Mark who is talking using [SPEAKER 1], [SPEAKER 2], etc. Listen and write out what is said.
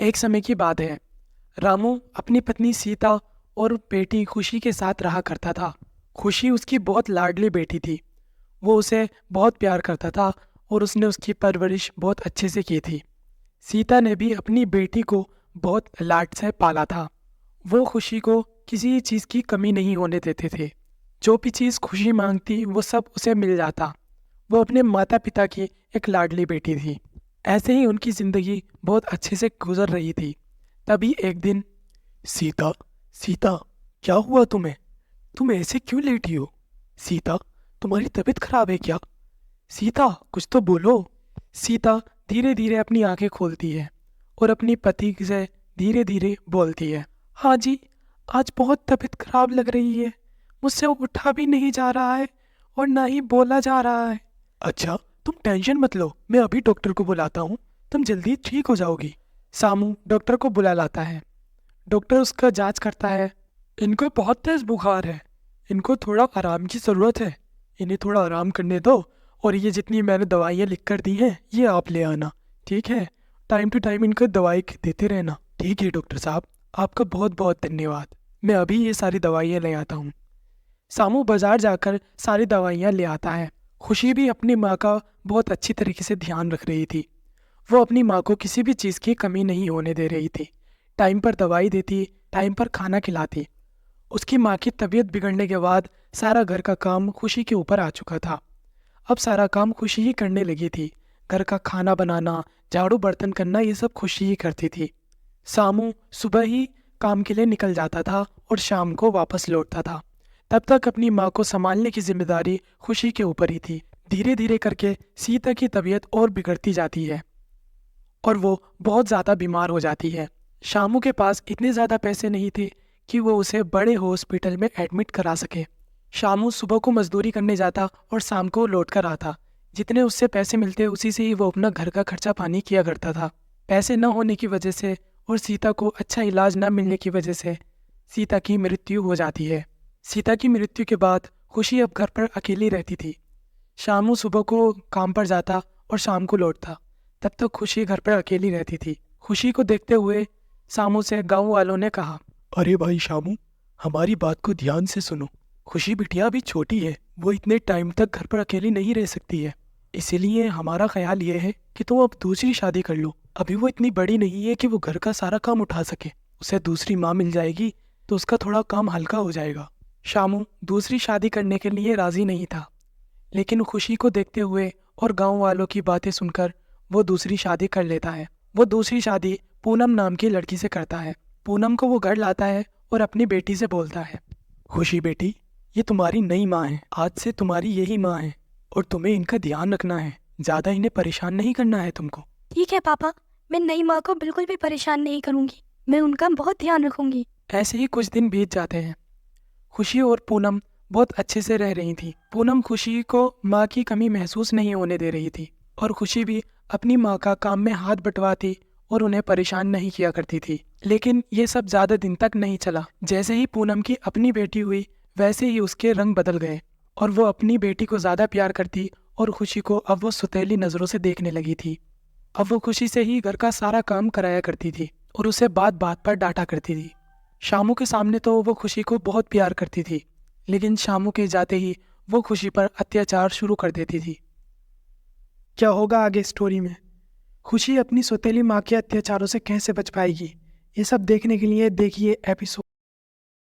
[SPEAKER 1] एक समय की बात है। रामू अपनी पत्नी सीता और बेटी खुशी के साथ रहा करता था। खुशी उसकी बहुत लाडली बेटी थी। वो उसे बहुत प्यार करता था और उसने उसकी परवरिश बहुत अच्छे से की थी। सीता ने भी अपनी बेटी को बहुत लाड से पाला था। वो खुशी को किसी चीज़ की कमी नहीं होने देते थे। जो भी चीज़ खुशी मांगती वो सब उसे मिल जाता। वो अपने माता पिता की एक लाडली बेटी थी। ऐसे ही उनकी ज़िंदगी बहुत अच्छे से गुजर रही थी। तभी एक दिन, सीता, सीता, क्या हुआ तुम्हें? तुम ऐसे क्यों लेटी हो? सीता, तुम्हारी तबीयत खराब है क्या? सीता, कुछ तो बोलो। सीता धीरे धीरे अपनी आंखें खोलती है और अपनी पति से धीरे धीरे बोलती है, हाँ जी, आज बहुत तबीयत खराब लग रही है। मुझसे उठा भी नहीं जा रहा है और ना ही बोला जा रहा है। अच्छा, तुम टेंशन मत लो, मैं अभी डॉक्टर को बुलाता हूँ। तुम जल्दी ठीक हो जाओगी। सामू डॉक्टर को बुला लाता है। डॉक्टर उसका जांच करता है। इनको बहुत तेज बुखार है। इनको थोड़ा आराम की ज़रूरत है। इन्हें थोड़ा आराम करने दो और ये जितनी मैंने दवाइयाँ लिख कर दी हैं ये आप ले आना, ठीक है? टाइम टू टाइम इनको दवाई देते रहना। ठीक है डॉक्टर साहब, आपका बहुत बहुत धन्यवाद। मैं अभी ये सारी दवाइयाँ ले आता हूँ। सामू बाजार जाकर सारी दवाइयाँ ले आता है। खुशी भी अपनी माँ का बहुत अच्छी तरीके से ध्यान रख रही थी। वो अपनी माँ को किसी भी चीज़ की कमी नहीं होने दे रही थी। टाइम पर दवाई देती, टाइम पर खाना खिलाती। उसकी माँ की तबीयत बिगड़ने के बाद सारा घर का काम खुशी के ऊपर आ चुका था। अब सारा काम खुशी ही करने लगी थी। घर का खाना बनाना, झाड़ू बर्तन करना, ये सब खुशी ही करती थी। सामू सुबह ही काम के लिए निकल जाता था और शाम को वापस लौटता था। तब तक अपनी माँ को संभालने की जिम्मेदारी खुशी के ऊपर ही थी। धीरे धीरे करके सीता की तबीयत और बिगड़ती जाती है और वो बहुत ज़्यादा बीमार हो जाती है। शामू के पास इतने ज़्यादा पैसे नहीं थे कि वो उसे बड़े हॉस्पिटल में एडमिट करा सके। शामू सुबह को मजदूरी करने जाता और शाम को लौट कर आता। जितने उससे पैसे मिलते उसी से ही वो अपना घर का खर्चा पानी किया करता था। पैसे न होने की वजह से और सीता को अच्छा इलाज न मिलने की वजह से सीता की मृत्यु हो जाती है। सीता की मृत्यु के बाद खुशी अब घर पर अकेली रहती थी। शामू सुबह को काम पर जाता और शाम को लौटता। तब तक खुशी घर पर अकेली रहती थी। खुशी को देखते हुए शामू से गांव वालों ने कहा, अरे भाई शामू, हमारी बात को ध्यान से सुनो। खुशी बिटिया अभी छोटी है, वो इतने टाइम तक घर पर अकेली नहीं रह सकती है। इसीलिए हमारा ख्याल ये है कि तुम अब दूसरी शादी कर लो। अभी वो इतनी बड़ी नहीं है कि वो घर का सारा काम उठा सके। उसे दूसरी माँ मिल जाएगी तो उसका थोड़ा काम हल्का हो जाएगा। शामू दूसरी शादी करने के लिए राजी नहीं था, लेकिन खुशी को देखते हुए और गांव वालों की बातें सुनकर वो दूसरी शादी कर लेता है। वो दूसरी शादी पूनम नाम की लड़की से करता है। पूनम को वो घर लाता है और अपनी बेटी से बोलता है, खुशी बेटी, ये तुम्हारी नई माँ है। आज से तुम्हारी यही माँ है और तुम्हें इनका ध्यान रखना है। ज़्यादा इन्हें परेशान नहीं करना है तुमको।
[SPEAKER 2] ठीक है पापा, मैं नई माँ को बिल्कुल भी परेशान नहीं करूंगी। मैं उनका बहुत ध्यान रखूंगी।
[SPEAKER 1] ऐसे ही कुछ दिन बीत जाते हैं। खुशी और पूनम बहुत अच्छे से रह रही थी। पूनम खुशी को माँ की कमी महसूस नहीं होने दे रही थी और खुशी भी अपनी माँ का काम में हाथ बंटवाती और उन्हें परेशान नहीं किया करती थी। लेकिन ये सब ज़्यादा दिन तक नहीं चला। जैसे ही पूनम की अपनी बेटी हुई वैसे ही उसके रंग बदल गए और वो अपनी बेटी को ज़्यादा प्यार करती और खुशी को अब वो सुतीली नज़रों से देखने लगी थी। अब वो खुशी से ही घर का सारा काम कराया करती थी और उसे बात बात पर डांटा करती थी। शामू के सामने तो वो खुशी को बहुत प्यार करती थी, लेकिन शामू के जाते ही वो खुशी पर अत्याचार शुरू कर देती थी। क्या होगा आगे स्टोरी में? खुशी अपनी सौतेली माँ के अत्याचारों से कैसे बच पाएगी? ये सब देखने के लिए देखिए एपिसोड।